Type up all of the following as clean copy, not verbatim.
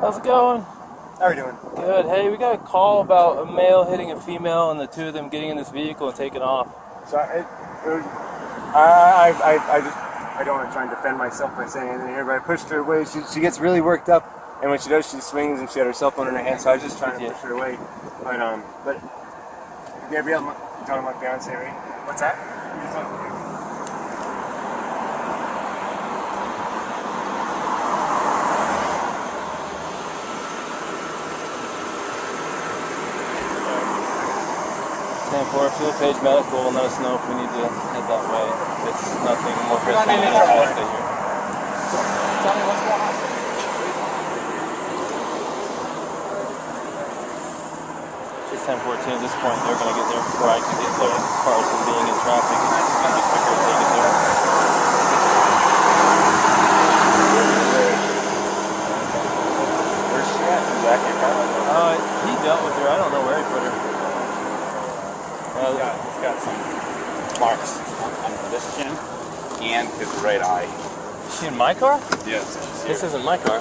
How's it going? How are you doing? Good. Hey, we got a call about a male hitting a female and the two of them getting in this vehicle and taking off. So I don't want to try and defend myself by saying anything here, but I pushed her away. She gets really worked up, and when she does, she swings, and she had her cell phone in her hand. So I was just trying to push her away. But Gabrielle, you're talking about fiancé, right? What's that? You're talking about 10-4, field page medical will let us know if we need to head that way. If it's nothing more pressing than just stay here. Tell me what's going on. It's 10-14 at this point. They're going to get there before I can get there. As far as them being in traffic, it's going to be quicker if they get there. Where's she at? Is that Gephardt? He dealt with her. I don't know where he put her. He's got some marks on this chin and his right eye. Is she in my car? Yes. This isn't my car.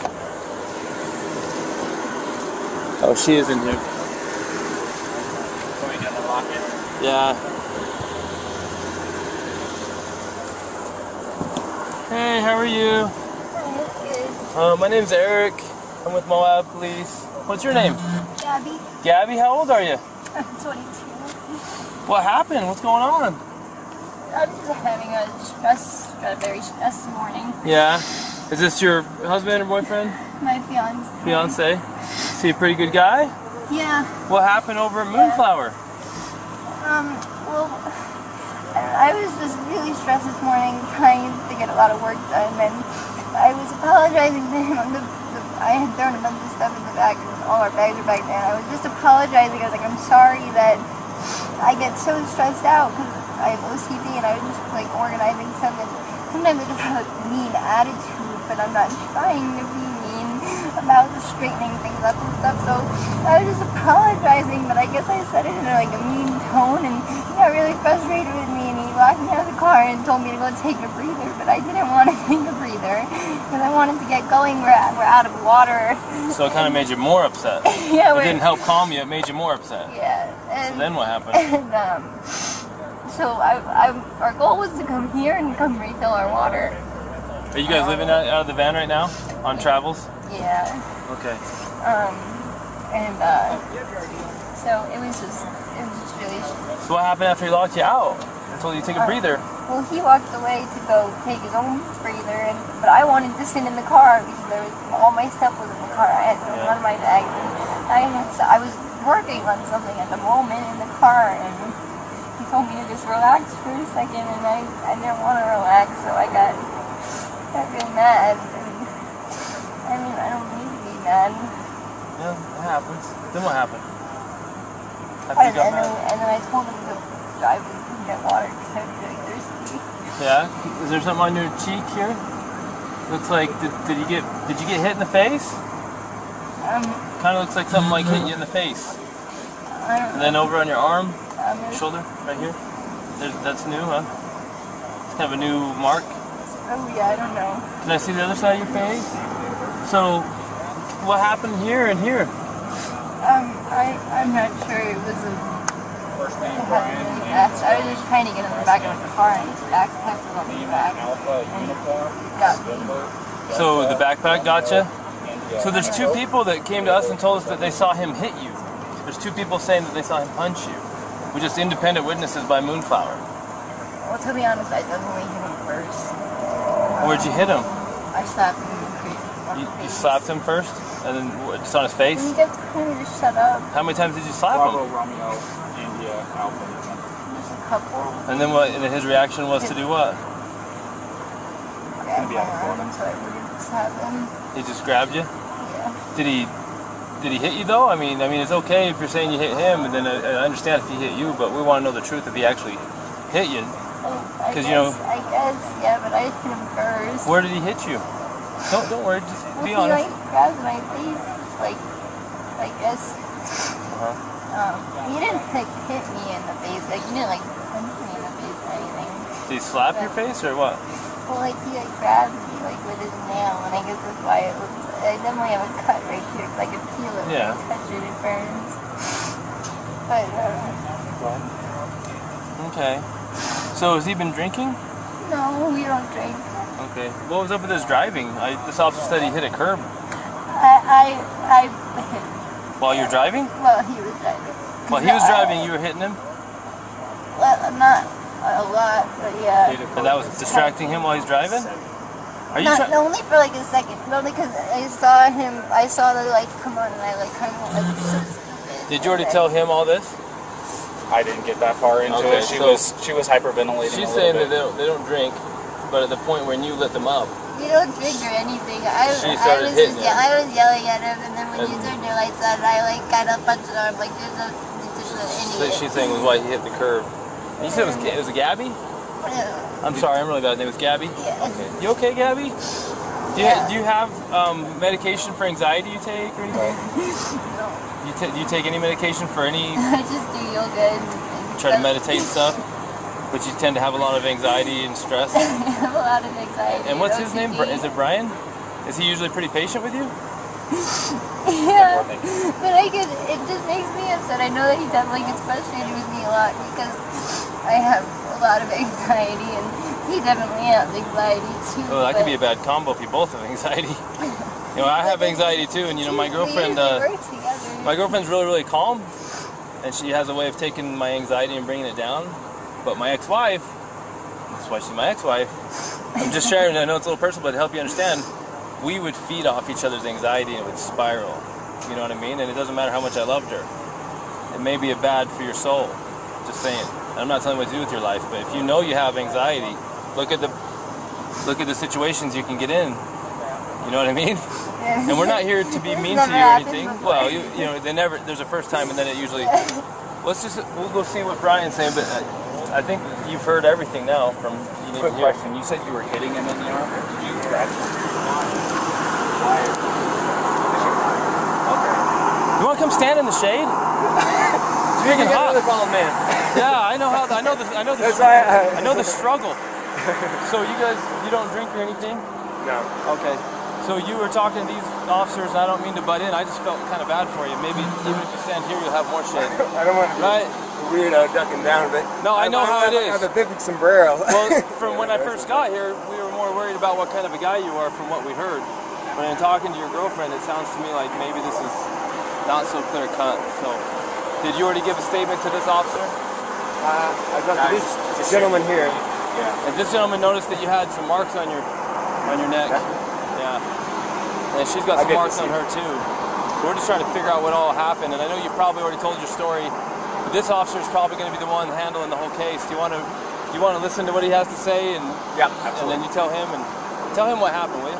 Oh, she is in here. So we got the locket. Yeah. Hey, how are you? Good. My name's Eric. I'm with Moab Police. What's your name? Gabby. Gabby, how old are you? I'm 22. What happened? What's going on? I'm just having a very stressed morning. Yeah. Is this your husband or boyfriend? My fiance. Fiancé? Is he a pretty good guy? Yeah. What happened over at Moonflower? Well, I was just really stressed this morning trying to get a lot of work done, and I was apologizing to him. I had thrown a bunch of stuff in the bag, and all our bags are back there, and I was just apologizing. I was like, I'm sorry that I get so stressed out because I have OCD and I was just like organizing stuff, and sometimes I just have a mean attitude, but I'm not trying to be mean about just straightening things up and stuff. So I was just apologizing, but I guess I said it in like a mean tone, and he got really frustrated with me, and he locked me out of the car and told me to go take a breather, but I didn't want to take a breather because I wanted to get going. We're out of water. So it kind of made you more upset. Yeah, it didn't help calm you, it made you more upset. Yeah. And, so then what happened? And so our goal was to come here and come refill our water. Are you guys living out of the van right now? On travels? Yeah. Okay. So it was just really. So what happened after he locked you out? I told you to take a breather. Well, he walked away to go take his own breather, but I wanted to sit in the car because all my stuff was in the car. I had none of my bags. I was working on something at the moment in the car, and he told me to just relax for a second, and I didn't want to relax, so I got real mad. And, I mean, I don't need to be mad. Yeah, it happens. Then what happened? And then I told him to drive and get water because I was really thirsty. Yeah? Is there something on your cheek here? Looks like, did you get hit in the face? Kind of looks like something like hit you in the face. I don't know. And then over on your arm, shoulder, right here. That's new, huh? It's kind of a new mark. Oh yeah, I don't know. Can I see the other side of your face? So, what happened here and here? I'm not sure. It was First name, really Brian. fast. I was just trying to get in the back of the car, and his backpack was on the back, and it got me. So the backpack got you? So there's two people that came to us and told us that they saw him hit you. There's two people saying that they saw him punch you. We're just independent witnesses by Moonflower. Well, to be honest, I definitely hit him first. Where'd you hit him? I slapped him in the face. You slapped him first? And then just on his face? He gets kind of just shut up. How many times did you slap Bravo, him? Romeo, India, Alpha. Just a couple. And then what? And his reaction was to do what? Grabbed my arm so I wouldn't slap him. He just grabbed you? Yeah. Did he hit you though? I mean, it's okay if you're saying you hit him, and then I understand if he hit you, but we want to know the truth if he actually hit you. I guess, yeah, but I hit him first. Where did he hit you? Don't worry, just be well, honest. He grabbed my face, like this. He didn't hit me in the face, he didn't punch me in the face or anything. Did he slap your face or what? Well, he grabbed me with his nail, and I guess that's why it looks I definitely have a cut right here because I can feel it. Yeah. When I touch it, it burns. But, Okay. So has he been drinking? no, we don't drink. Okay. What was up with his driving? This officer said he hit a curb. I While you're driving? well, he was driving. While he was driving, you were hitting him? Well, not a lot, but yeah. And that was distracting him while he's driving? Are you Not, only for like a second. Only because I saw the lights come on and I like kind of like so stupid. Did you already tell him all this? I didn't get that far into Okay, it. so She was hyperventilating. She's a saying little that they don't drink, but at the point when you lit them up. You don't drink or anything. She started hitting him. I was yelling at him, and then when you turned your lights on, I like kind of punched her arm like there's an idiot. She's saying was why he hit the curb. And you said it was Gabby? I'm sorry, I'm really bad. His name was Gabby? Yeah. Okay. You okay, Gabby? Do you have medication for anxiety you take or anything? No. Do you take any medication for any... I just do yoga and try to meditate and stuff? But you tend to have a lot of anxiety and stress? I have a lot of anxiety. And what's his name? Is it Brian? Is he usually pretty patient with you? Yeah, but it just makes me upset. I know that he definitely gets frustrated with me a lot because I have a lot of anxiety and he definitely has anxiety too. Oh, that could be a bad combo if you both have anxiety. You know, I have anxiety too, and you know, my girlfriend, my girlfriend's really, really calm, and she has a way of taking my anxiety and bringing it down. But my ex-wife, that's why she's my ex-wife, I'm just sharing, I know it's a little personal, but to help you understand, we would feed off each other's anxiety and it would spiral. You know what I mean? And it doesn't matter how much I loved her. It may be bad for your soul. Just saying. And I'm not telling you what to do with your life, but if you know you have anxiety, look at the situations you can get in. You know what I mean? Yeah. And we're not here to be mean to you or anything. Well, you know, there's a first time and then it usually... We'll go see what Brian's saying, but I think you've heard everything now from... Quick question. You said you were hitting him in the arm. Did you grab him? You want to come stand in the shade? It's freaking hot. Man. Yeah, I know the struggle. So you don't drink or anything? No. Okay. So you were talking to these officers, and I don't mean to butt in. I just felt kind of bad for you. Maybe even if you stand here, you'll have more shade. I don't want to be weirdo ducking down, but no, I know how it is. I have a big sombrero. Well, from when I first got here, we were more worried about what kind of a guy you are from what we heard. But in talking to your girlfriend, it sounds to me like maybe this is not so clear cut. So, did you already give a statement to this officer? I talked to this gentleman here. Yeah. And this gentleman noticed that you had some marks on your neck. Yeah. And she's got some marks on her too. So we're just trying to figure out what all happened. And I know you've probably already told your story, but this officer is probably going to be the one handling the whole case. Do you want to listen to what he has to say? And yeah, absolutely. And then you tell him what happened, will you?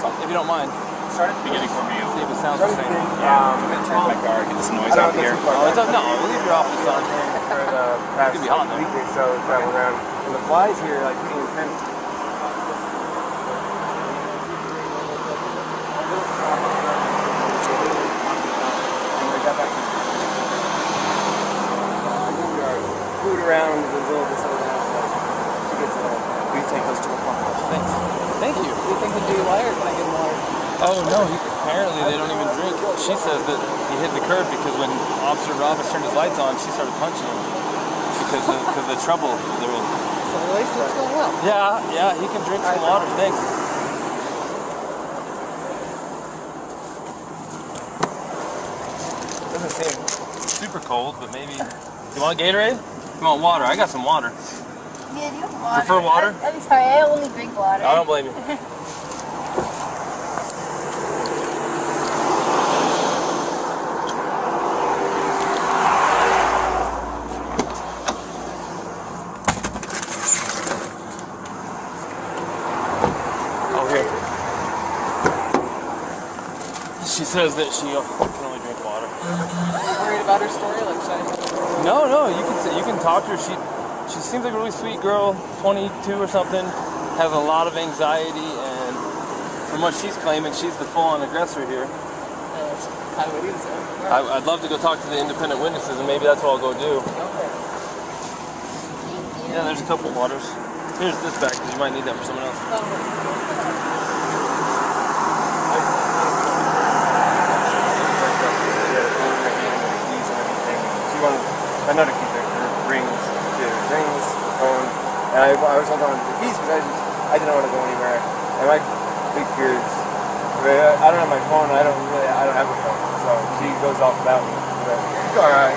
If you don't mind. Start at the beginning for me. See if it sounds the same. I'm going to turn my car, get this noise out here. No, we'll leave your office on. For the past It could be hot week or so, traveling around. And the flies here are like pretty intense. Food around the little bit of the house. She gets it all. We take those to a farmhouse. Thanks. Thank you. Do you think the DUI or can I get more? Oh no, apparently they don't even drink. She says that he hit the curb because when Officer Roberts turned his lights on, she started punching him because of the trouble they're in. So the relationship's going well. Yeah, he can drink some water. Thanks. Doesn't seem super cold, but maybe... You want Gatorade? You want water? I got some water. Yeah, do you have water? Prefer water? I'm sorry, I only drink water. I don't blame you. Oh, here. She says that she can only drink water. Are you worried about her story? Like, should I... No, you can talk to her. She seems like a really sweet girl, 22 or something, has a lot of anxiety, and from what she's claiming, she's the full-on aggressor here. That's kind of what he was saying. I'd love to go talk to the independent witnesses, and maybe that's what I'll go do. Okay. Yeah, there's a couple waters. Here's this back, because you might need that for someone else. was holding on to the keys because I didn't want to go anywhere. And my big fear is, I don't have my phone. I don't have a phone. So she goes off without me. But it's all right.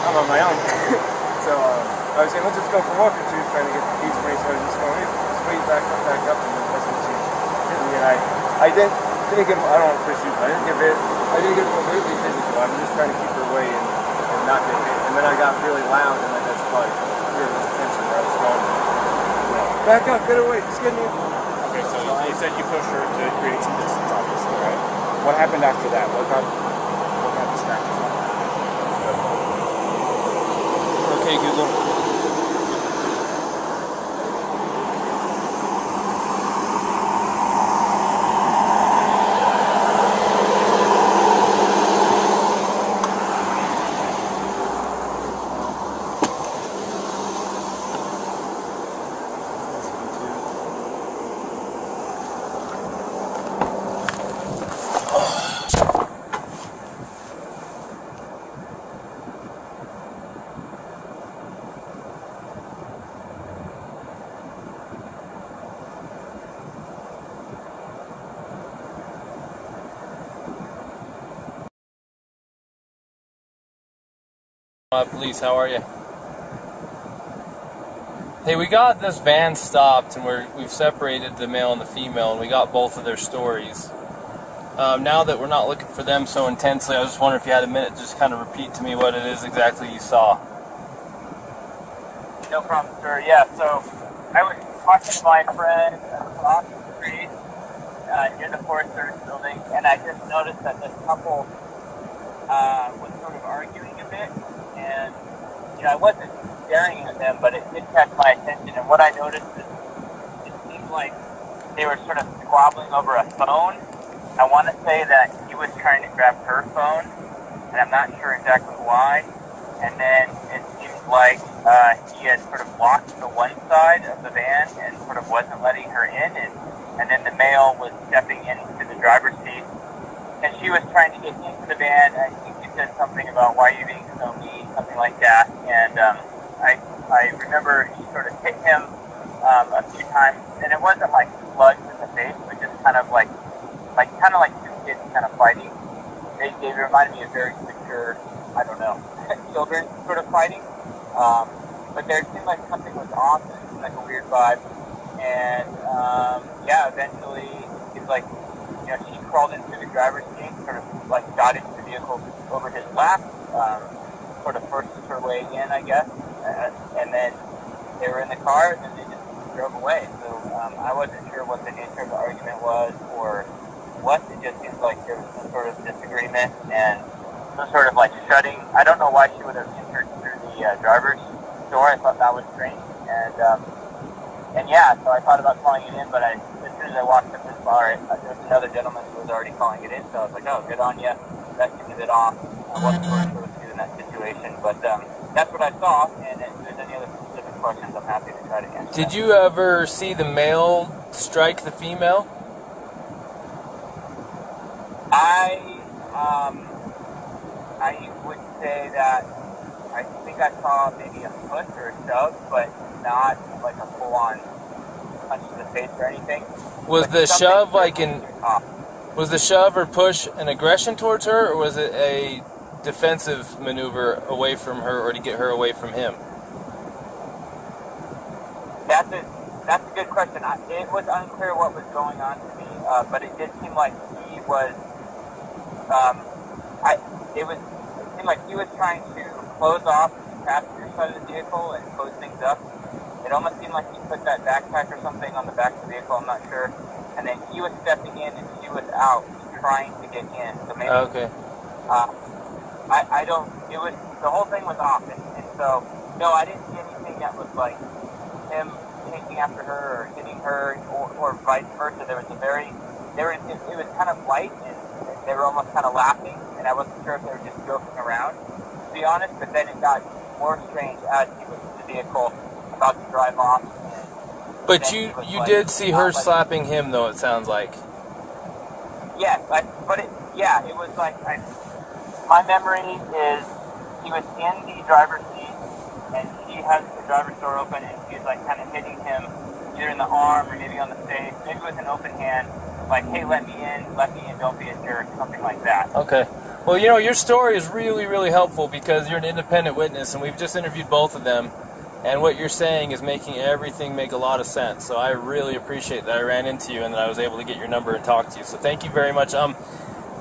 I'm on my own. So I was saying, let's just go for a walk. And she was trying to get the keys for me, so I was just going, just wait back up, and then that's when she hit me. And I didn't get. I don't want to push you. I didn't get completely physical. I'm just trying to keep her away and not get hit. And then I got really loud, and that's probably really was attention where I was going. Back up, get away, just get me. Okay, so you said you pushed her to create some distance, obviously, right? What happened after that? What kind of scratches? Okay, Google. Police, how are you? Hey, we got this van stopped, and we've separated the male and the female, and we got both of their stories. Now that we're not looking for them so intensely, I was just wondering if you had a minute to just kind of repeat to me what it is exactly you saw. No problem, sir. Yeah, so I was talking to my friend across the street near the Forest Service building, and I just noticed that this couple was sort of arguing a bit. And, I wasn't staring at them, but it did catch my attention. And what I noticed is it seemed like they were sort of squabbling over a phone. I want to say that he was trying to grab her phone, and I'm not sure exactly why. And then it seemed like he had sort of blocked the one side of the van and sort of wasn't letting her in. And then the male was stepping into the driver's seat, and she was trying to get into the van. I think he said something about, why are you being so mean, something like that. And I remember she sort of hit him a few times, and it wasn't like slugs in the face, but just kind of like two kids kind of fighting. They reminded me of very mature, I don't know, children sort of fighting. But there seemed like something was off, and it seemed like a weird vibe. And eventually it seemed like, she crawled into the driver's seat, sort of like got into the vehicle over his lap, sort of forced her way in, I guess. And then they were in the car, and then they just drove away. So I wasn't sure what the nature of the argument was or what. It just seems like there was some sort of disagreement and some sort of like shutting. I don't know why she would have entered through the driver's door. I thought that was strange. So I thought about calling it in, but as soon as I walked up this bar, there was another gentleman who was already calling it in, so I was like, oh, good on you. That seemed a bit off. I wasn't sure what to do in that situation, but that's what I saw, and if there's any other specific questions, I'm happy to try to answer. Did you ever see the male strike the female? I would say that I think I saw maybe a push or a shove, but not like a full-on punch to the face or anything. Was the shove was the shove or push an aggression towards her, or was it a defensive maneuver away from her, or to get her away from him? That's a good question. It was unclear what was going on to me, but it did seem like he was. It seemed like he was trying to close off the passenger side of the vehicle and close things up. It almost seemed like he put that backpack or something on the back of the vehicle, I'm not sure. And then he was stepping in and she was out trying to get in. So maybe, okay. I don't, it was, the whole thing was off. And so, no, I didn't see anything that was like him chasing after her or hitting her or vice versa. It was kind of light and they were almost kind of laughing. And I wasn't sure if they were just joking around, to be honest. But then it got more strange as he was in the vehicle, about to drive off. But you did see her slapping him, though, it sounds like. Yes, it was like, my memory is he was in the driver's seat, and she has the driver's door open and she's like kind of hitting him either in the arm or maybe on the face, maybe with an open hand, like, hey, let me in, don't be a jerk, something like that. Okay. Well, you know, your story is really, really helpful because you're an independent witness, and we've just interviewed both of them, and what you're saying is making everything make a lot of sense. So I really appreciate that I ran into you and that I was able to get your number and talk to you. So thank you very much.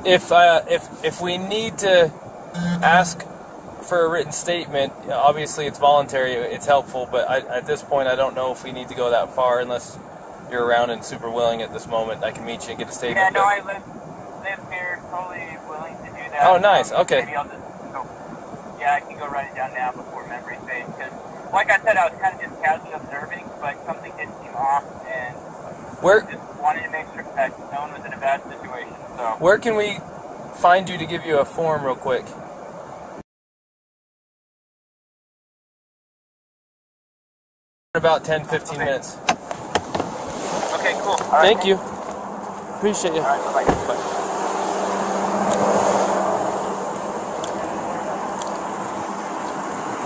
If we need to ask for a written statement, obviously it's voluntary, it's helpful, but at this point I don't know if we need to go that far unless you're around and super willing at this moment. I can meet you and get a statement. Yeah, no, I live here, totally willing to do that. Oh, nice, okay. Maybe I'll just go, I can go write it down now before memory fades, because like I said, I was kind of just casually observing, but something did seem off, and just wanted to make sure that no one was in a bad situation. So where can we find you to give you a form real quick? About 10-15 minutes. Okay, cool. Thank you. Appreciate you. All right, bye.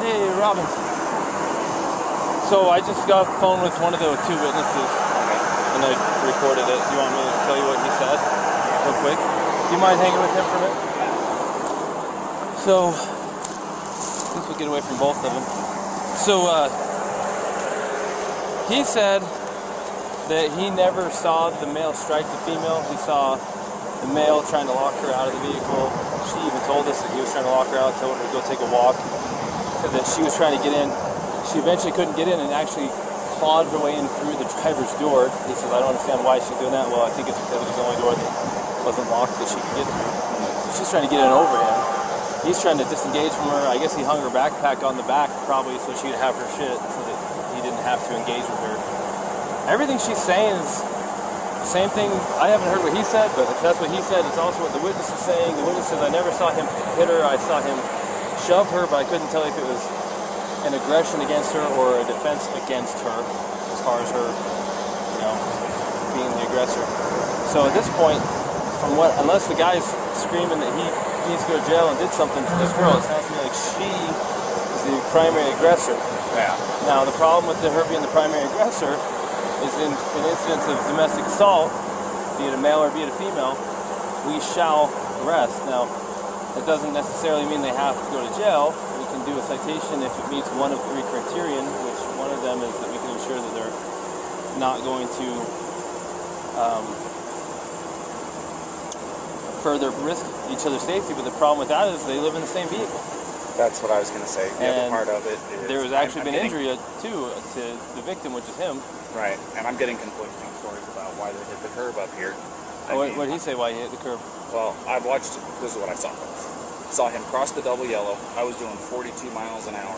Hey, Robin. So I just got a phone with one of the two witnesses, and I recorded it. Do you want me to tell you what he said real quick? Do you mind hanging with him for a minute? So, I guess we'll get away from both of them. So, he said that he never saw the male strike the female. He saw the male trying to lock her out of the vehicle. She even told us that he was trying to lock her out, told her to go take a walk. Said that she was trying to get in. She eventually couldn't get in and actually clawed her way in through the driver's door. He says, I don't understand why she's doing that. Well, I think it's because it was the only door that wasn't locked that she could get through. So she's trying to get in over him. He's trying to disengage from her. I guess he hung her backpack on the back probably so she'd have her shit so that he didn't have to engage with her. Everything she's saying is the same thing. I haven't heard what he said, but if that's what he said, it's also what the witness is saying. The witness says, I never saw him hit her. I saw him shove her, but I couldn't tell if it was an aggression against her or a defense against her as far as her, being the aggressor. So at this point, unless the guy's screaming that he needs to go to jail and did something to this girl, it sounds to me like she is the primary aggressor. Yeah. Now, the problem with her being the primary aggressor is in incidents of domestic assault, be it a male or be it a female, we shall arrest. Now, that doesn't necessarily mean they have to go to jail. We can do a citation if it meets one of three criterion, which one of them is that we can ensure that they're not going to further risk each other's safety. But the problem with that is they live in the same vehicle. That's what I was going to say. The other part of it is there was actually been injury too to the victim, which is him. Right, and I'm getting conflicting stories about why they hit the curb up here. What did he say why he hit the curb? Well, I watched, this is what I saw. Saw him cross the double yellow. I was doing 42 miles an hour.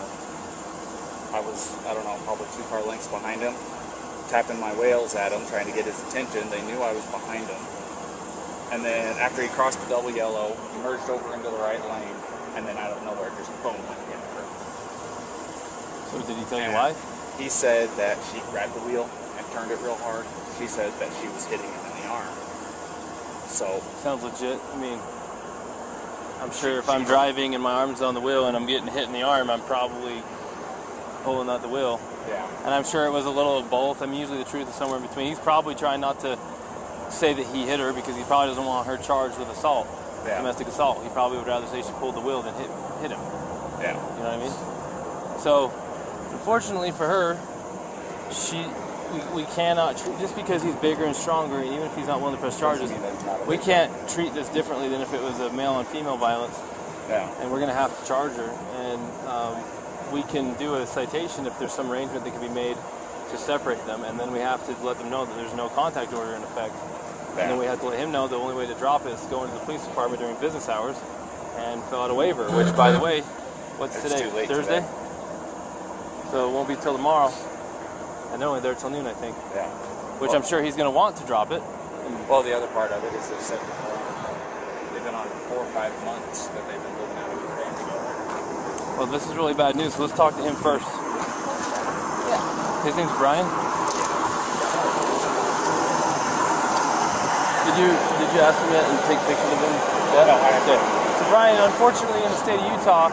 I was, probably 2 car lengths behind him, tapping my wheels at him, trying to get his attention. They knew I was behind him. And then after he crossed the double yellow, he merged over into the right lane, and then out of nowhere, just boom, went in the curb. So did he tell you why? He said that she grabbed the wheel and turned it real hard. She said that she was hitting him in the arm. So sounds legit. I mean, I'm sure if I'm driving and my arm's on the wheel and I'm getting hit in the arm, I'm probably pulling out the wheel. Yeah. And I'm sure it was a little of both. I mean, usually the truth is somewhere in between. He's probably trying not to say that he hit her because he probably doesn't want her charged with assault, domestic assault. He probably would rather say she pulled the wheel than hit him. Yeah. You know what I mean? So, unfortunately for her, we cannot treat, just because he's bigger and stronger, and even if he's not willing to press charges, we can't treat this differently than if it was a male on female violence. Yeah. And we're going to have to charge her, and we can do a citation if there's some arrangement that can be made to separate them, and then we have to let them know that there's no contact order in effect. Yeah. And then we have to let him know the only way to drop it is to go into the police department during business hours and fill out a waiver, which, by the way, what's today? Thursday? So it won't be till tomorrow. And they're only there till noon, I think. Yeah. Which I'm sure he's going to want to drop it. Well, the other part of it is they said they've been on it for 4 or 5 months that they've been living out of the van together. Well, this is really bad news, so let's talk to him first. His name's Brian? Did you ask him yet and take pictures of him? Yeah? No, I haven't. So Brian, unfortunately in the state of Utah,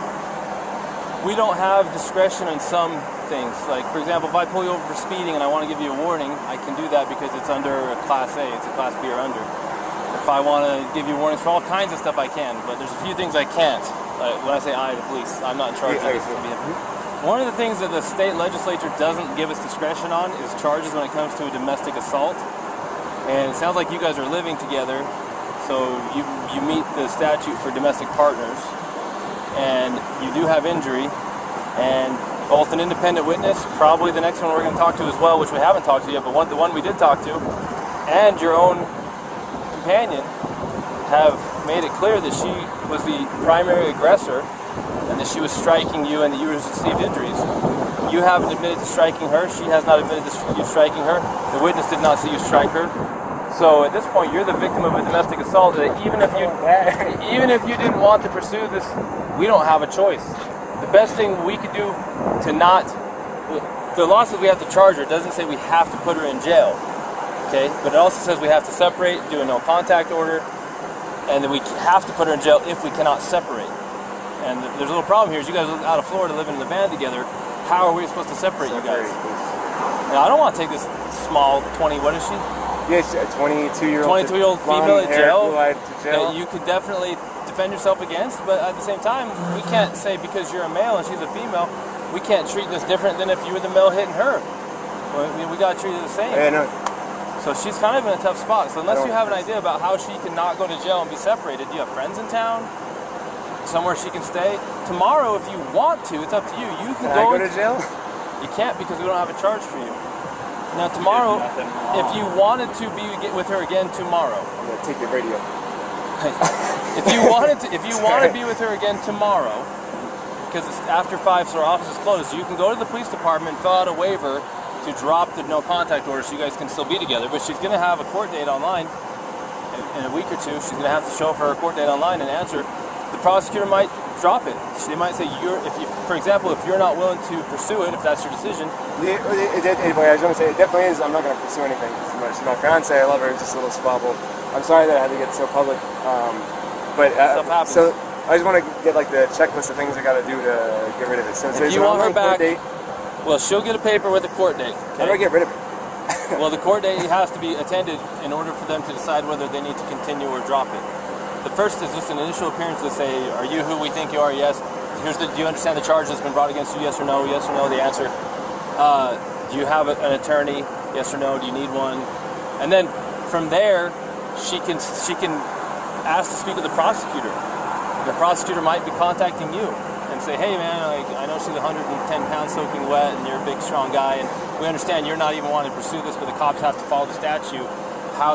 we don't have discretion on some things. Like, for example, if I pull you over for speeding and I want to give you a warning, I can do that because it's under a Class A. It's a Class B or under. If I want to give you warnings for all kinds of stuff, I can. But there's a few things I can't. When I say I, the police, I'm not in charge of this. One of the things that the state legislature doesn't give us discretion on is charges when it comes to a domestic assault. And it sounds like you guys are living together, so you meet the statute for domestic partners, and you do have injury, and both an independent witness, probably the next one we're going to talk to as well, which we haven't talked to yet, but the one we did talk to, and your own companion have made it clear that she was the primary aggressor and that she was striking you and that you received injuries. You haven't admitted to striking her. She has not admitted to you striking her. The witness did not see you strike her. So at this point, you're the victim of a domestic assault. That even if you didn't want to pursue this, we don't have a choice. The best thing we could do to not, the law says we have to charge her. It doesn't say we have to put her in jail. Okay, but it also says we have to separate, do a no contact order, and that we have to put her in jail if we cannot separate. And there's a little problem here. Is you guys live out of Florida, living in the van together. How are we supposed to separate you guys? Now, I don't want to take this small 20. What is she? Yes, a 22-year-old. 22-year-old female in jail. That you could definitely defend yourself against, but at the same time, we can't say because you're a male and she's a female, we can't treat this different than if you were the male hitting her. We got to treat it the same. Yeah, no. So she's kind of in a tough spot. So unless you have an idea about how she can not go to jail and be separated, do you have friends in town? Somewhere she can stay? Tomorrow, if you want to, it's up to you. You can go to jail? You can't because we don't have a charge for you. Now tomorrow, if you wanted to be with her again tomorrow, I'm gonna take your radio. if you want to be with her again tomorrow, because it's after 5, so our office is closed, you can go to the police department, fill out a waiver to drop the no contact order, so you guys can still be together. But she's gonna have a court date online in a week or two. She's gonna have to show up for her court date online and answer. The prosecutor might drop it. They might say, for example, if you're not willing to pursue it, if that's your decision. I was going to say, it definitely is. I'm not going to pursue anything. She's my fiance. I love her. It's just a little squabble. I'm sorry that I had to get so public. Stuff happens. So I just want to get like the checklist of things I got to do to get rid of it. So if you want her back, well, she'll get a paper with a court date. Okay? How do I get rid of it? Well, the court date has to be attended in order for them to decide whether they need to continue or drop it. The first is just an initial appearance to say, are you who we think you are? Yes. Do you understand the charge that's been brought against you? Yes or no? Yes or no? The answer. Do you have an attorney? Yes or no? Do you need one? And then from there, she can ask to speak with the prosecutor. The prosecutor might be contacting you and say, hey man, I know she's 110 pounds soaking wet and you're a big strong guy and we understand you're not even wanting to pursue this, but the cops have to follow the statute. How,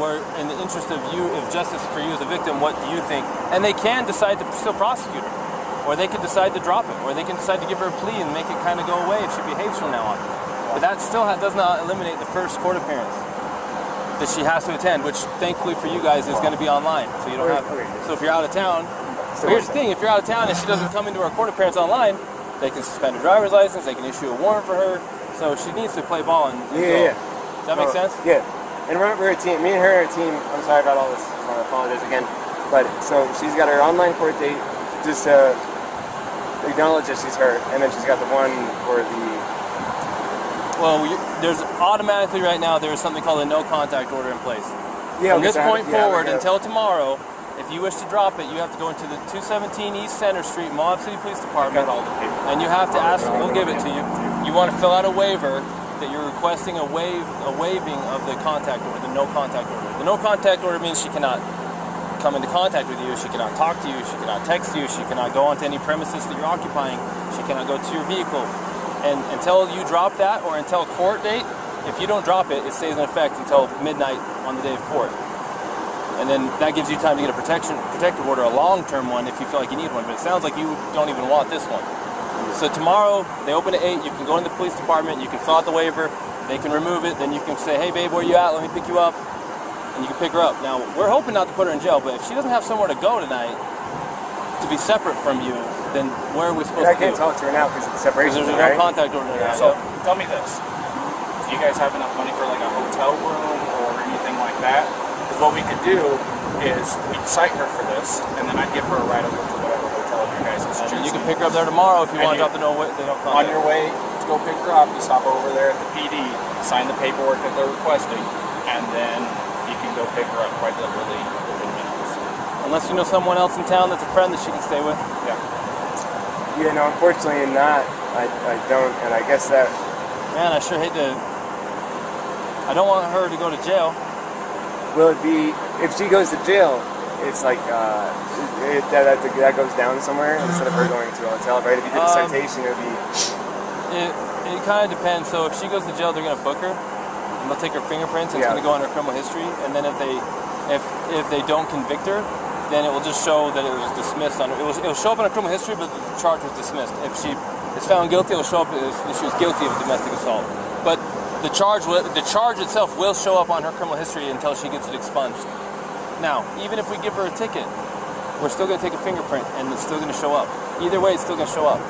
where, in the interest of you, of justice for you as a victim, what do you think? And they can decide to still prosecute her, or they can decide to drop it, or they can decide to give her a plea and make it kind of go away if she behaves from now on. But that still does not eliminate the first court appearance that she has to attend, which thankfully for you guys is going to be online, so you don't have. So if you're out of town, here's the thing: if you're out of town and she doesn't come into our court appearance online, they can suspend her driver's license, they can issue a warrant for her. So she needs to play ball and go. Does that make sense? Yeah. And remember, her team, me and her are a team. I'm sorry about all this. I apologize again. But so she's got her online court date just to acknowledge that she's hurt, and then she's got the one for the. Well, there's automatically right now there is something called a no contact order in place. Yeah, from this point forward until tomorrow, if you wish to drop it, you have to go into the 217 East Center Street, Moab City Police Department, and you have to ask. We'll give it to you. You want to fill out a waiver that you're requesting a waiving of the contact order, the no contact order. The no contact order means she cannot come into contact with you, she cannot talk to you, she cannot text you, she cannot go onto any premises that you're occupying, she cannot go to your vehicle. And until you drop that, or until court date, if you don't drop it, it stays in effect until midnight on the day of court. And then that gives you time to get a protective order, a long-term one, if you feel like you need one. But it sounds like you don't even want this one. So tomorrow, they open at 8, you can go in the police department, you can fill out the waiver, they can remove it, then you can say, hey babe, where you at? Let me pick you up. And you can pick her up. Now, we're hoping not to put her in jail, but if she doesn't have somewhere to go tonight, to be separate from you, then where are we supposed to go? I can't talk to her now because it's separation. Because there's no contact order now. So, tell me this. Do you guys have enough money for like a hotel room or anything like that? Because what we could do is we'd cite her for this, and then I'd give her a ride over to whatever hotel you guys is choosing. You can pick her up there tomorrow if you want to drop the no contact. On your way to go go pick her up, you stop over there at the PD, sign the paperwork that they're requesting, and then you can go pick her up quite literally within minutes. Unless you know someone else in town that's a friend that she can stay with. Yeah. Yeah, no, unfortunately not. I don't, and I guess that... Man, I sure hate to... I don't want her to go to jail. Will it be... If she goes to jail, it's like... that goes down somewhere instead of her going to a hotel, right? If you did a citation, it would be... It kind of depends. So if she goes to jail, they're going to book her. And they'll take her fingerprints, and it's going to go on her criminal history. And then if they don't convict her, then it will just show that it was dismissed. It will show up on her criminal history, but the charge was dismissed. If she is found guilty, it will show up as she was guilty of domestic assault. But the charge itself will show up on her criminal history until she gets it expunged. Now, even if we give her a ticket, we're still going to take a fingerprint, and it's still going to show up. Either way, it's still going to show up.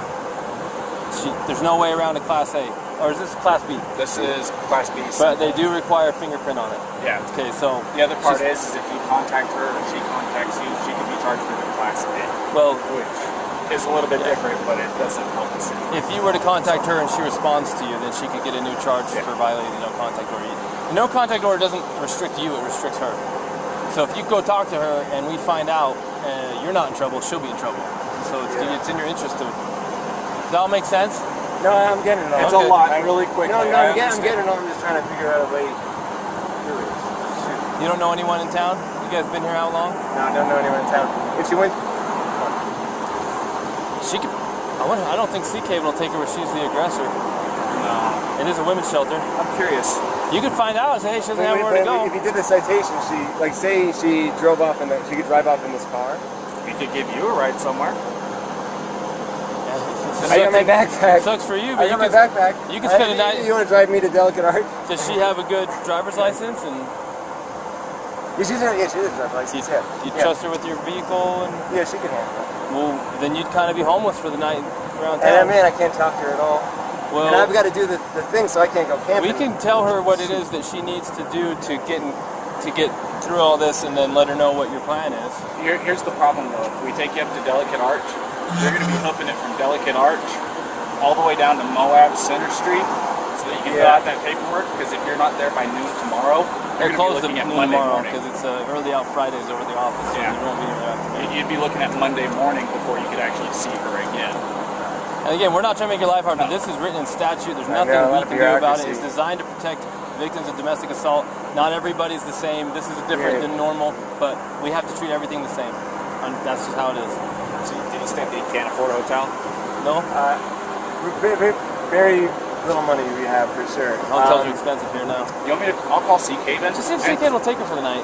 There's no way around a Class A. Or is this Class B? This is Class B. But they do require a fingerprint on it. Yeah. Okay, so... The other part is if you contact her and she contacts you, she can be charged with a Class A. Well... Which is a little bit different, but it doesn't help us. If you were to contact her and she responds to you, then she could get a new charge for violating the no contact order. The no contact order doesn't restrict you, it restricts her. So if you go talk to her and we find out you're not in trouble, she'll be in trouble. So it's in your interest to... Does that all make sense? No, I'm getting it all. It's a lot, really quick. No, I'm getting it all. I'm just trying to figure out a way through it. Shoot. You don't know anyone in town? You guys been here how long? No, I don't know anyone in town. If she went... She could... I don't think Sea Cave will take her where she's the aggressor. No. It is a women's shelter. I'm curious. You could find out and say, hey, she doesn't have where to go. If you did the citation, say she drove off she could drive off in this car. We could give you a ride somewhere. I got my backpack. Sucks for you, but I got my backpack. You can spend a night. You want to drive me to Delicate Art? Does she have a good driver's license? And she does have a driver's license. You trust her with your vehicle? And yeah, she can handle it. Well, then you'd kind of be homeless for the night around town. And man, I can't talk to her at all. Well, and I've got to do the thing, so I can't go camping. We can tell her what it is that she needs to do to get through all this, and then let her know what your plan is. Here's the problem, though. If we take you up to Delicate Arch, you're going to be hoofing it from Delicate Arch all the way down to Moab Center Street, so that you can fill out that paperwork. Because if you're not there by noon tomorrow, they're closed at noon Monday tomorrow because it's early out Fridays over the office, so you won't be there after. You'd be looking at Monday morning before you could actually see her again. And again, we're not trying to make your life hard, but this is written in statute. There's nothing we can do about it. It's designed to protect victims of domestic assault. Not everybody's the same. This is different than normal, but we have to treat everything the same. And that's just how it is. So do you think they can't afford a hotel? No? Very little money we have, for sure. Hotels are expensive here now. You want me to? I'll call Sea Cave in. Just see if Sea Cave will take her for the night.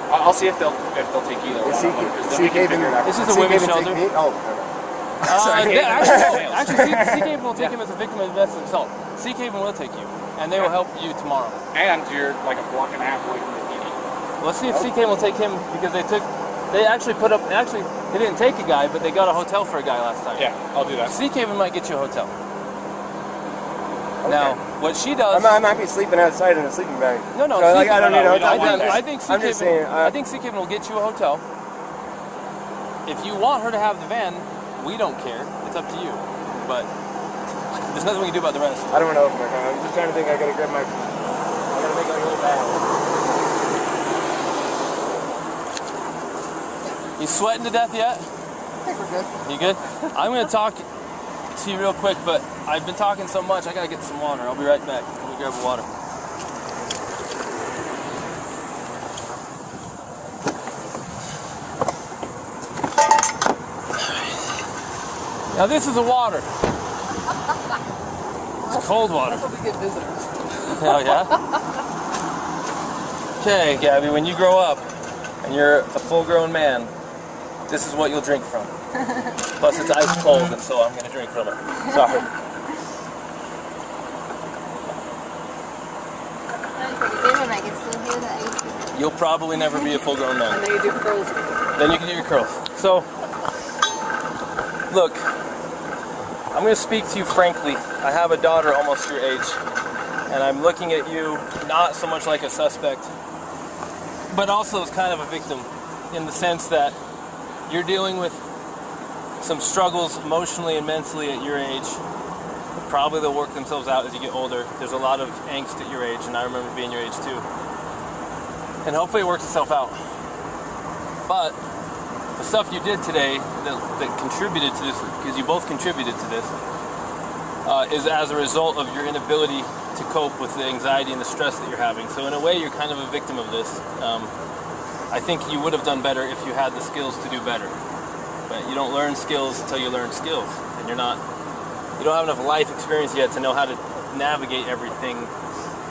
I'll see if they'll take either one. Sea Cave. This is a women's shelter. Actually, Sea Cave will take him as a victim of domestic assault. Sea Cave will take you, and they will help you tomorrow. And you're like a block and a half away from the PD. Let's see if Sea Cave will take him, because they actually they didn't take a guy, but they got a hotel for a guy last time. Yeah, I'll do that. Sea Cave might get you a hotel. Okay. Now, what she does... I might be sleeping outside in a sleeping bag. No, so I don't need a hotel. I think Sea Cave will get you a hotel. If you want her to have the van, we don't care. It's up to you. But there's nothing we can do about the rest. I don't want to open my car. I'm just trying to think. I gotta grab my... I gotta make like a little bag. You sweating to death yet? I think we're good. You good? I'm going to talk to you real quick, but I've been talking so much, I got to get some water. I'll be right back. Let me grab water. Now this is a water. It's cold water. That's what we get visitors. Oh yeah? Okay, Gabby, when you grow up and you're a full-grown man, this is what you'll drink from. Plus it's ice cold, and so I'm going to drink from it. Sorry. You'll probably never be a full-grown man. And then you do curls. Then you can do your curls. So, look, I'm going to speak to you frankly. I have a daughter almost your age, and I'm looking at you not so much like a suspect, but also as kind of a victim, in the sense that you're dealing with some struggles emotionally and mentally at your age, Probably they'll work themselves out as you get older. There's a lot of angst at your age, and I remember being your age too. And hopefully it works itself out. But the stuff you did today that contributed to this, because you both contributed to this, is as a result of your inability to cope with the anxiety and the stress that you're having. So in a way, you're kind of a victim of this. I think you would have done better if you had the skills to do better. But you don't learn skills until you learn skills, and you don't have enough life experience yet to know how to navigate everything.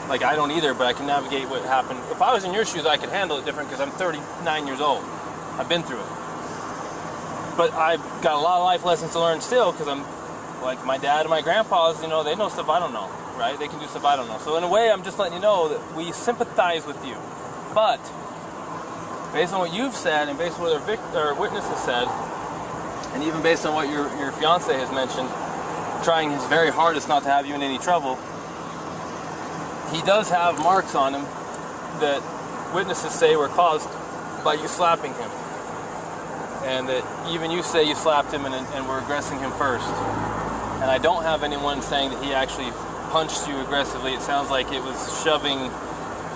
Like, I don't either, but I can navigate what happened. If I was in your shoes, I could handle it different because I'm 39 years old. I've been through it. But I've got a lot of life lessons to learn still because I'm like my dad and my grandpas, they know stuff I don't know, right? They can do stuff I don't know. So in a way, I'm just letting you know that we sympathize with you. But based on what you've said and based on what our witness has said, and even based on what your fiancé has mentioned, trying his very hardest not to have you in any trouble, he does have marks on him that witnesses say were caused by you slapping him. And that even you say you slapped him and were aggressing him first. And I don't have anyone saying that he actually punched you aggressively. It sounds like it was shoving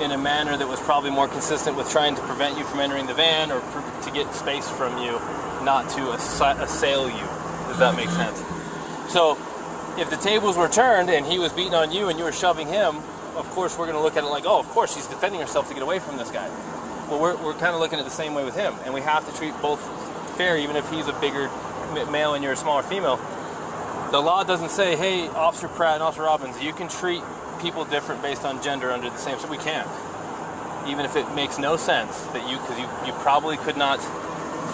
in a manner that was probably more consistent with trying to prevent you from entering the van or to get space from you, not to assail you, if that makes sense. So if the tables were turned and he was beating on you and you were shoving him, of course we're going to look at it like, oh, of course she's defending herself to get away from this guy. Well, we're kind of looking at it the same way with him, and we have to treat both fair, even if he's a bigger male and you're a smaller female. The law doesn't say, hey, Officer Pratt and Officer Robbins, you can treat people different based on gender under the same, so we can't. Even if it makes no sense that because you probably could not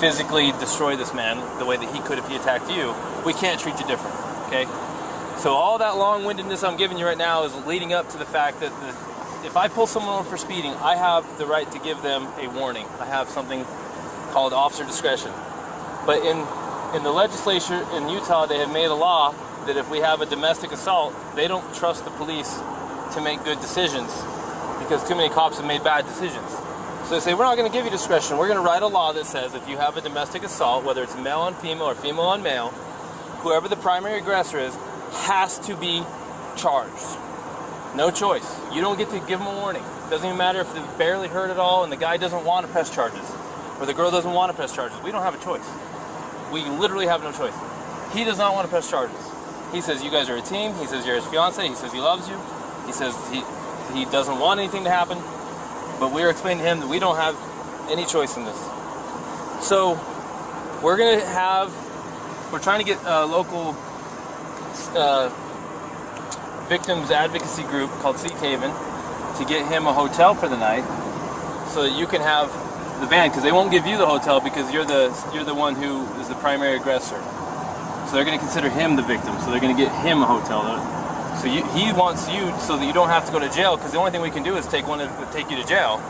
physically destroy this man the way that he could if he attacked you, we can't treat you different, okay? So all that long-windedness I'm giving you right now is leading up to the fact that if I pull someone over for speeding, I have the right to give them a warning. I have something called officer discretion. But in the legislature in Utah, they have made a law that if we have a domestic assault, they don't trust the police to make good decisions because too many cops have made bad decisions. So they say, we're not going to give you discretion. We're going to write a law that says if you have a domestic assault, whether it's male on female or female on male, whoever the primary aggressor is has to be charged. No choice. You don't get to give them a warning. It doesn't even matter if they're barely hurt at all and the guy doesn't want to press charges or the girl doesn't want to press charges. We don't have a choice. We literally have no choice. He does not want to press charges. He says you guys are a team. He says you're his fiancé. He says he loves you. He says he doesn't want anything to happen. But we're explaining to him that we don't have any choice in this. So we're trying to get a local victims advocacy group called Seek Haven to get him a hotel for the night so that you can have the van, because they won't give you the hotel because you're the one who is the primary aggressor. So they're going to consider him the victim. So they're going to get him a hotel. So he wants you so that you don't have to go to jail, because the only thing we can do is take you to jail.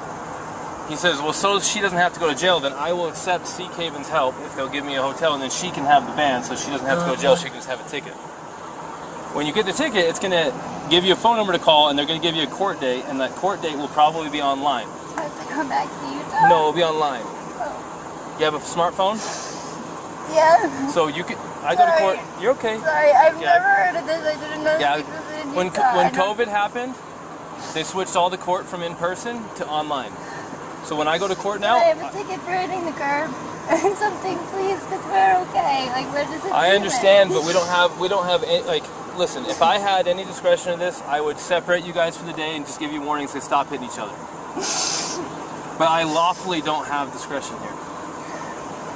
He says, well, so she doesn't have to go to jail, then I will accept Seek Haven's help if they'll give me a hotel, and then she can have the van so she doesn't have to go to jail. She can just have a ticket. When you get the ticket, it's going to give you a phone number to call, and they're going to give you a court date, and that court date will probably be online. I have to come back to Utah? No, it'll be online. Oh. You have a smartphone? Yeah. So you can. I go to court. You're okay. Sorry, I've never heard of this. I didn't know Yeah. this was in When Utah. COVID happened, they switched all the court from in person to online. So when I go to court now, I have a ticket for hitting the curb or something, please, because we're okay. Like, we're just. I understand, but we don't have any, like. Listen, if I had any discretion in this, I would separate you guys for the day and just give you warnings to stop hitting each other. But I lawfully don't have discretion here.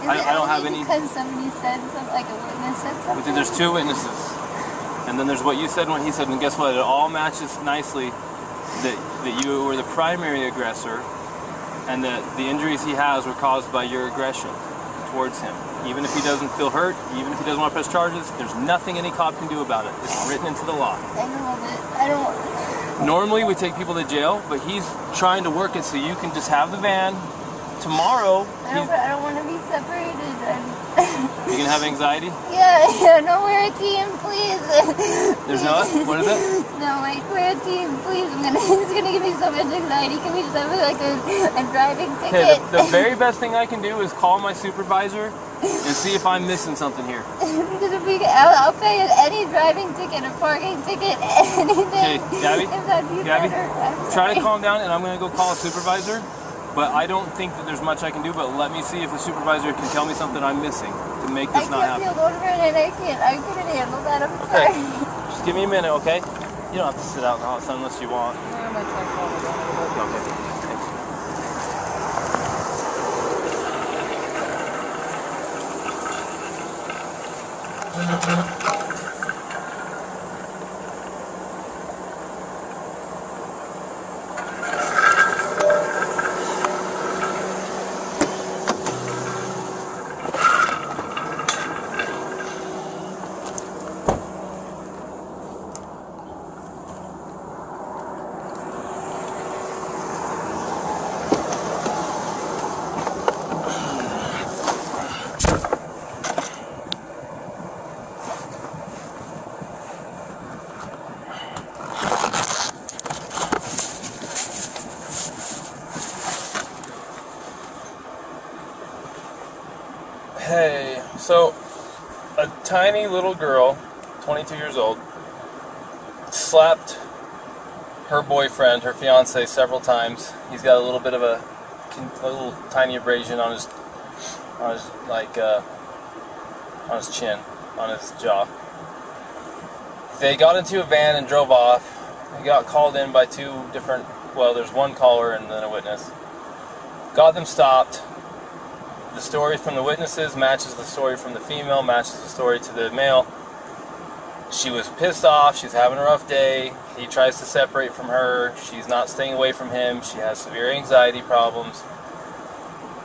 I don't have any. Because somebody said something, like a witness said something. But there's two witnesses, and then there's what you said and what he said, and guess what? It all matches nicely that you were the primary aggressor, and that the injuries he has were caused by your aggression towards him. Even if he doesn't feel hurt, even if he doesn't want to press charges, there's nothing any cop can do about it. It's written into the law. I don't. Normally we take people to jail, but he's trying to work it so you can just have the van. Tomorrow, I don't want to be separated. You gonna have anxiety? Yeah, no, we're a team, please. There's no what? What is it? No, like, we're a team, please. It's gonna give me so much anxiety. Can we just have like a driving ticket? Okay, the very best thing I can do is call my supervisor and see if I'm missing something here. Because if I'll pay any driving ticket, a parking ticket, anything. Okay, Gabby, try to calm down, and I'm going to go call a supervisor. But I don't think that there's much I can do. But let me see if the supervisor can tell me something I'm missing to make this not happen. I can't feel over and I couldn't handle that. I'm okay. sorry. Just give me a minute, okay? You don't have to sit out in the hot sun unless you want. I might try to call them. Okay. Hey, so a tiny little girl, 22 years old, slapped her boyfriend, her fiancé, several times. He's got a little bit of a little tiny abrasion on his chin, on his jaw. They got into a van and drove off. He got called in by there's one caller and then a witness. Got them stopped. The story from the witnesses matches the story from the female, matches the story to the male. She was pissed off, she's having a rough day, he tries to separate from her, she's not staying away from him, she has severe anxiety problems.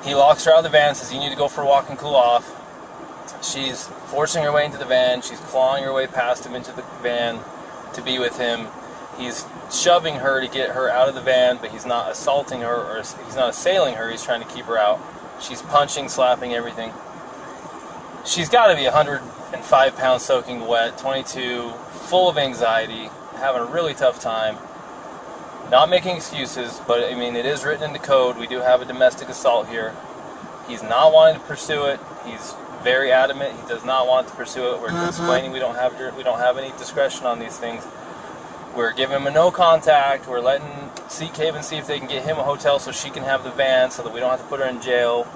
He locks her out of the van, says you need to go for a walk and cool off. She's forcing her way into the van, she's clawing her way past him into the van to be with him. He's shoving her to get her out of the van, but he's not assaulting her, or he's not assailing her, he's trying to keep her out. She's punching, slapping, everything. She's got to be 105 pounds soaking wet, 22, full of anxiety, having a really tough time. Not making excuses, but I mean, it is written into code. We do have a domestic assault here. He's not wanting to pursue it. He's very adamant. He does not want to pursue it. We're explaining we don't have any discretion on these things. We're giving him a no contact. We're letting Seek Haven see if they can get him a hotel so she can have the van so that we don't have to put her in jail.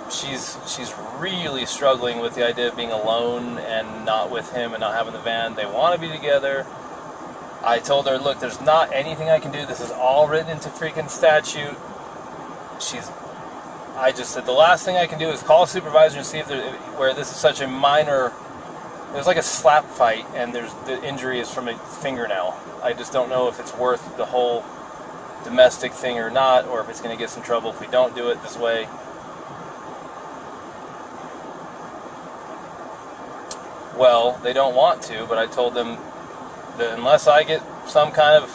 She's really struggling with the idea of being alone and not with him and not having the van. They want to be together. I told her, look, there's not anything I can do. This is all written into freaking statute. I just said the last thing I can do is call a supervisor and see if where this is such a minor. There's like a slap fight, and the injury is from a fingernail. I just don't know if it's worth the whole domestic thing or not, or if it's going to get us in trouble if we don't do it this way. Well, they don't want to, but I told them that unless I get some kind of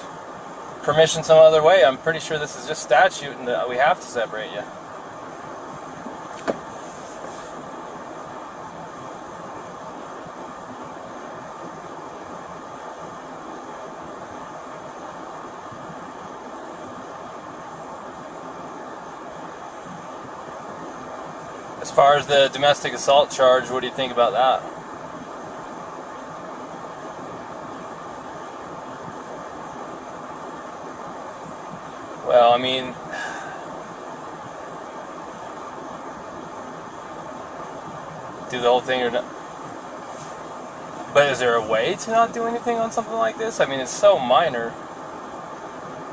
permission some other way, I'm pretty sure this is just statute and that we have to separate you. As far as the domestic assault charge, what do you think about that? Well, I mean, do the whole thing or not? But is there a way to not do anything on something like this? I mean, it's so minor.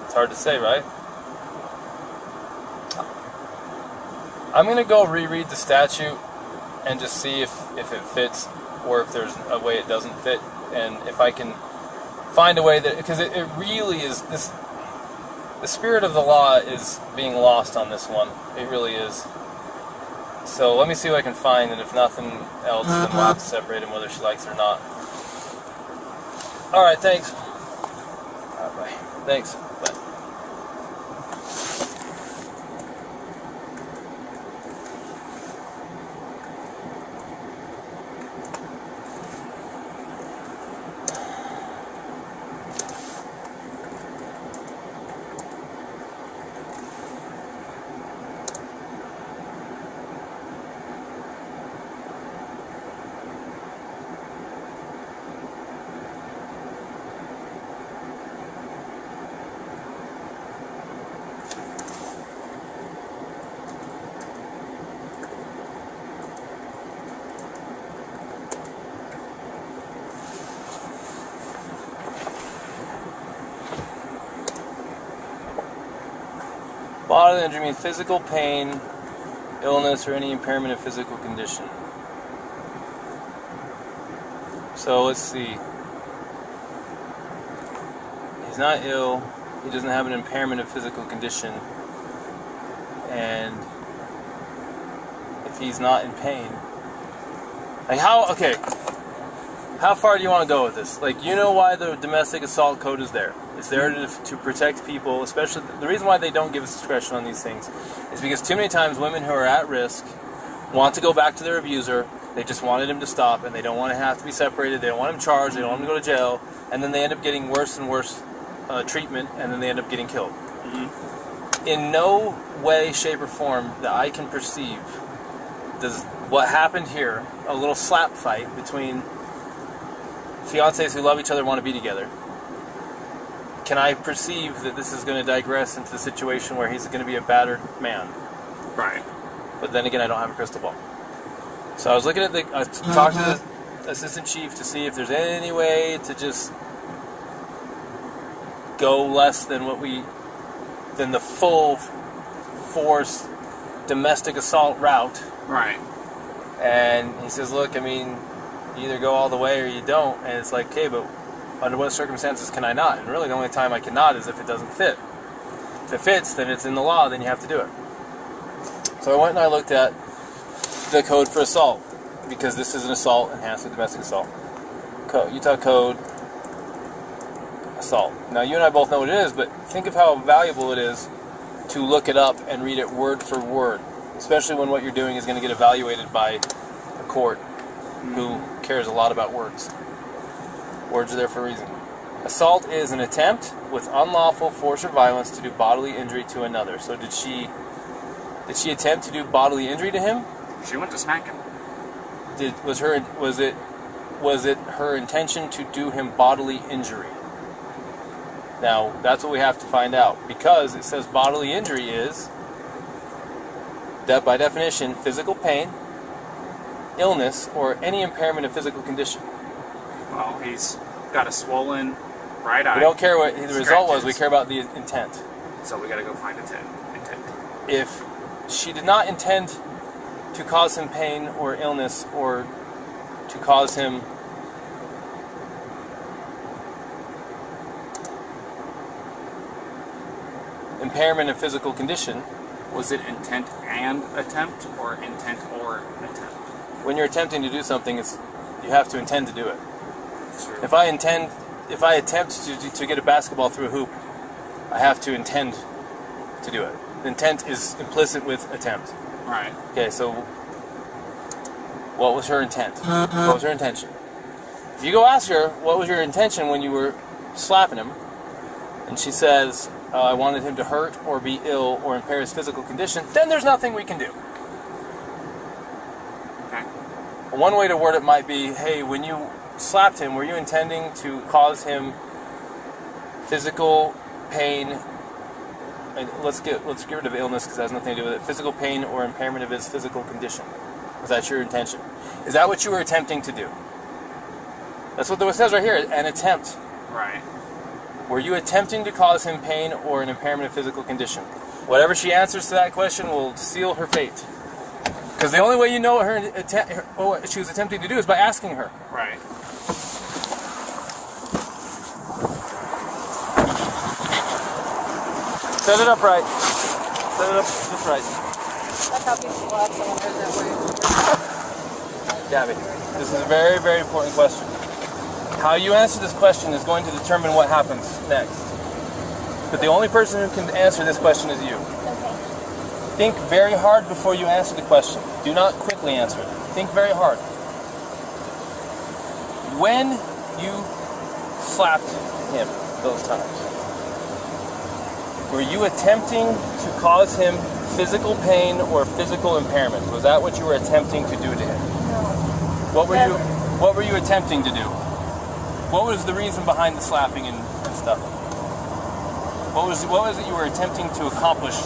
It's hard to say, right? I'm going to go reread the statute and just see if it fits or if there's a way it doesn't fit, and if I can find a way that, because it really is, the spirit of the law is being lost on this one. It really is. So let me see what I can find, and if nothing else, then we'll have to separate them whether she likes it or not. Alright, thanks. Alright, bye. Thanks. Bye. bodily injury means physical pain, illness, or any impairment of physical condition. So let's see. He's not ill. He doesn't have an impairment of physical condition. And if he's not in pain, like how far do you want to go with this? Like, you know why the domestic assault code is there. It's there to protect people, especially the reason why they don't give us discretion on these things is because too many times women who are at risk want to go back to their abuser. They just wanted him to stop, and they don't want to have to be separated. They don't want him charged. They don't want him to go to jail, and then they end up getting worse and worse treatment, and then they end up getting killed. Mm-hmm. In no way, shape, or form that I can perceive does what happened here, a little slap fight between fiancés who love each other and want to be together, can I perceive that this is going to digress into the situation where he's going to be a battered man? Right. But then again, I don't have a crystal ball. So I was looking at I talked to the assistant chief to see if there's any way to just go less than than the full force domestic assault route. Right. And he says, look, I mean, you either go all the way or you don't. And it's like, okay, but under what circumstances can I not? And really the only time I can not is if it doesn't fit. If it fits, then it's in the law, then you have to do it. So I went and I looked at the code for assault, because this is an assault enhanced with domestic assault. Utah Code, assault. Now you and I both know what it is, but think of how valuable it is to look it up and read it word for word, especially when what you're doing is going to get evaluated by a court who cares a lot about words. Words are there for a reason. Assault is an attempt with unlawful force or violence to do bodily injury to another. So did she attempt to do bodily injury to him? She went to smack him. Was it her intention to do him bodily injury? Now, that's what we have to find out, because it says bodily injury is, that by definition, physical pain, illness, or any impairment of physical condition. Well, he's got a swollen right eye. We don't care what the result was, we care about the intent. So we gotta go find intent. If she did not intend to cause him pain or illness, or to cause him impairment of physical condition. Was it intent and attempt, or intent or attempt? When you're attempting to do something, you have to intend to do it. True. If I attempt to get a basketball through a hoop, I have to intend to do it. Intent is implicit with attempt. Right. Okay, so what was her intent? What was her intention? If you go ask her, what was your intention when you were slapping him, and she says, I wanted him to hurt or be ill or impair his physical condition, then there's nothing we can do. Okay. One way to word it might be, hey, when you slapped him, were you intending to cause him physical pain? And let's get rid of illness, because it has nothing to do with it. Physical pain or impairment of his physical condition. Was that your intention? Is that what you were attempting to do? That's what it says right here, an attempt. Right. Were you attempting to cause him pain or an impairment of physical condition? Whatever she answers to that question will seal her fate. Because the only way you know what she was attempting to do is by asking her. Right. Set it up right. Set it up just right. That's how people laugh someone heard that way. Gabby, this is a very, very important question. How you answer this question is going to determine what happens next. But the only person who can answer this question is you. Okay. Think very hard before you answer the question. Do not quickly answer it. Think very hard. When you slapped him those times, were you attempting to cause him physical pain or physical impairment? Was that what you were attempting to do to him? No. What were you attempting to do? What was the reason behind the slapping and stuff? What was it you were attempting to accomplish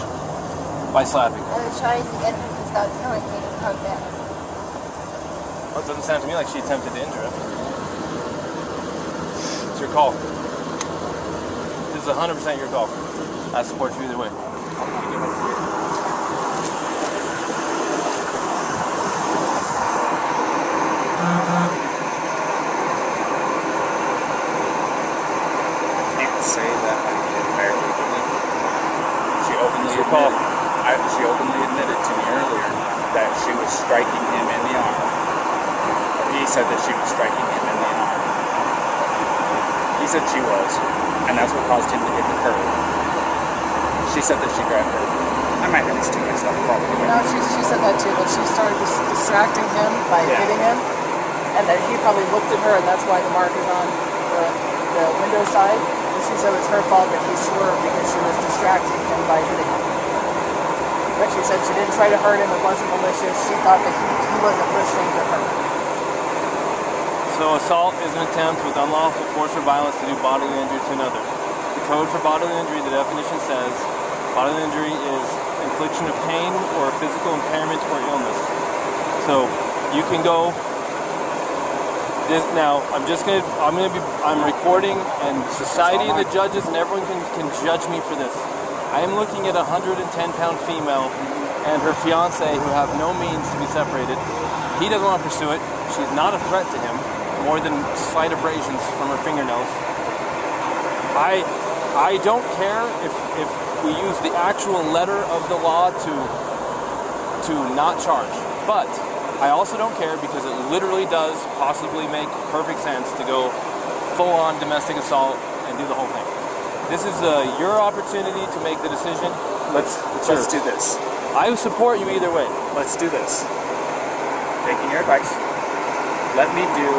by slapping? I was trying to get him to stop telling me to calm down. Well, it doesn't sound to me like she attempted to injure him. It's your call. This is 100% your call. I support you either way. He said that she was striking him in the arm. He said she was, and that's what caused him to hit the curb. She said that she grabbed her. I might have these two mixed up, probably. No, she said that too, but she started distracting him by hitting him, and then he probably looked at her, and that's why the mark is on the window side. And she said it's her fault that he swerved because she was distracting him by hitting him. But she said she didn't try to hurt him, it wasn't malicious, she thought that he wasn't listening to her. So assault is an attempt with unlawful force or violence to do bodily injury to another. The code for bodily injury, the definition says, bodily injury is infliction of pain or physical impairment or illness. So you can go this now. I'm recording, and society and the judges and everyone can judge me for this. I am looking at a 110-pound female and her fiancé who have no means to be separated. He doesn't want to pursue it. She's not a threat to him, more than slight abrasions from her fingernails. I don't care if we use the actual letter of the law to not charge, but I also don't care because it literally does possibly make perfect sense to go full-on domestic assault and do the whole thing. This is your opportunity to make the decision. Let's do this. I support you either way. Let's do this. Taking your advice, let me do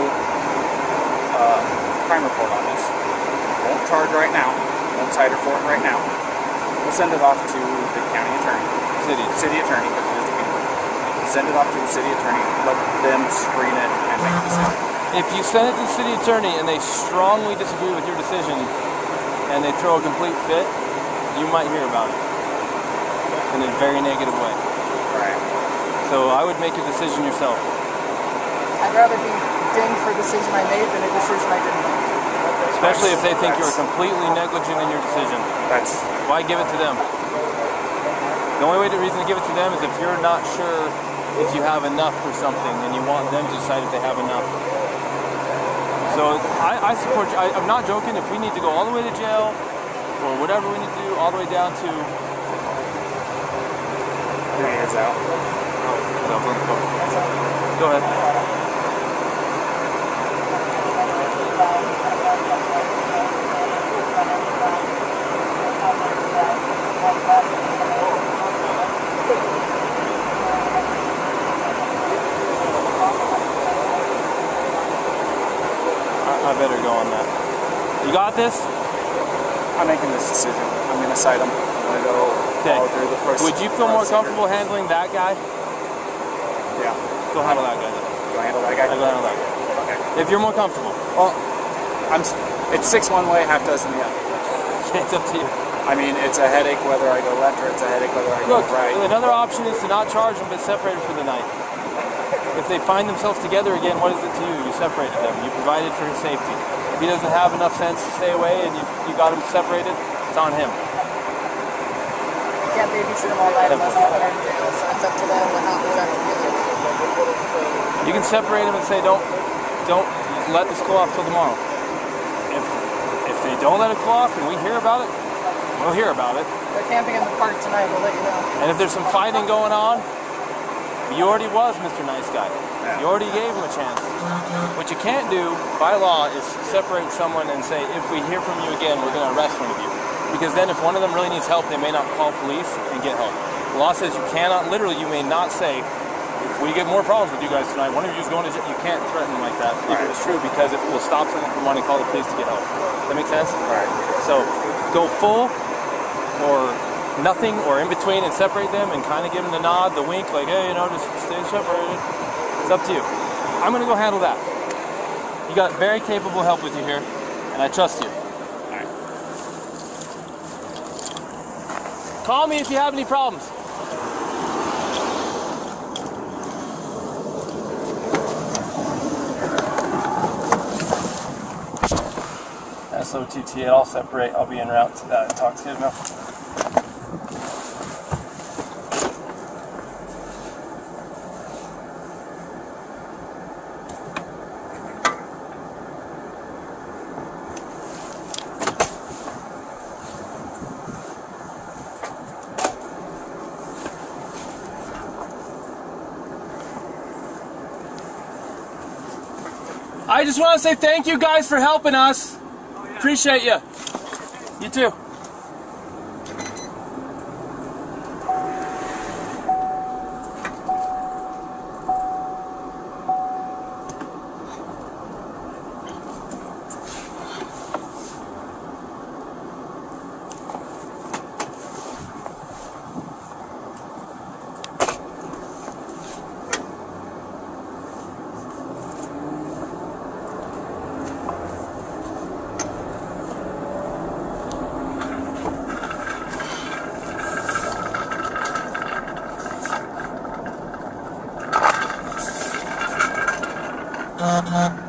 a crime report on this. Won't charge right now. Won't cite her for it right now. We'll send it off to the county attorney. City attorney, because it is a people. Send it off to the city attorney. Let them screen it and make a decision. If you send it to the city attorney and they strongly disagree with your decision and they throw a complete fit, you might hear about it in a very negative way. Right. So I would make a decision yourself. I'd rather be dinged for a decision I made than a decision I didn't make. Especially if they think you're completely negligent in your decision. Why give it to them? The only reason to give it to them is if you're not sure if you have enough for something and you want them to decide if they have enough. So I support you. I'm not joking. If we need to go all the way to jail or whatever we need to do, all the way down to 3 years out. Go ahead. I better go on that. You got this? I'm making this decision. I'm going to cite him. I'm going to go follow through the process. Would you feel more comfortable handling that guy? Yeah. Go handle that guy then. Go handle that guy? Go handle that guy. Okay. If you're more comfortable. Well, it's 6 one way, half dozen the other. It's up to you. I mean, it's a headache whether I go left or it's a headache whether I go right. Another option is to not charge them but separate them for the night. If they find themselves together again, what is it to you? You separated them. You provided for his safety. If he doesn't have enough sense to stay away and you got him separated, it's on him. You can't babysit them all night unless they put her in jail, so it's up to them to not let them do it. You can separate them and say, don't let this go off till tomorrow. If they don't let it go off and we hear about it, we'll hear about it. They're camping in the park tonight, we'll let you know. And if there's some fighting going on, you already was Mr. Nice Guy. You already gave him a chance. What you can't do, by law, is separate someone and say, if we hear from you again, we're going to arrest one of you. Because then if one of them really needs help, they may not call police and get help. The law says you cannot, literally, you may not say, if we get more problems with you guys tonight, one of you is going to jail. You can't threaten them like that if it's true, because it will stop someone from wanting to call the police to get help. Does that make sense? Right. So go full or nothing or in between and separate them and kind of give them the nod, the wink, like, hey, just stay separated. It's up to you. I'm going to go handle that. You got very capable help with you here, and I trust you. All right. Call me if you have any problems. SOTT, I'll separate. I'll be en route to that intoxicated male. I just want to say thank you guys for helping us. Oh, yeah. Appreciate you. You too. Uh-huh.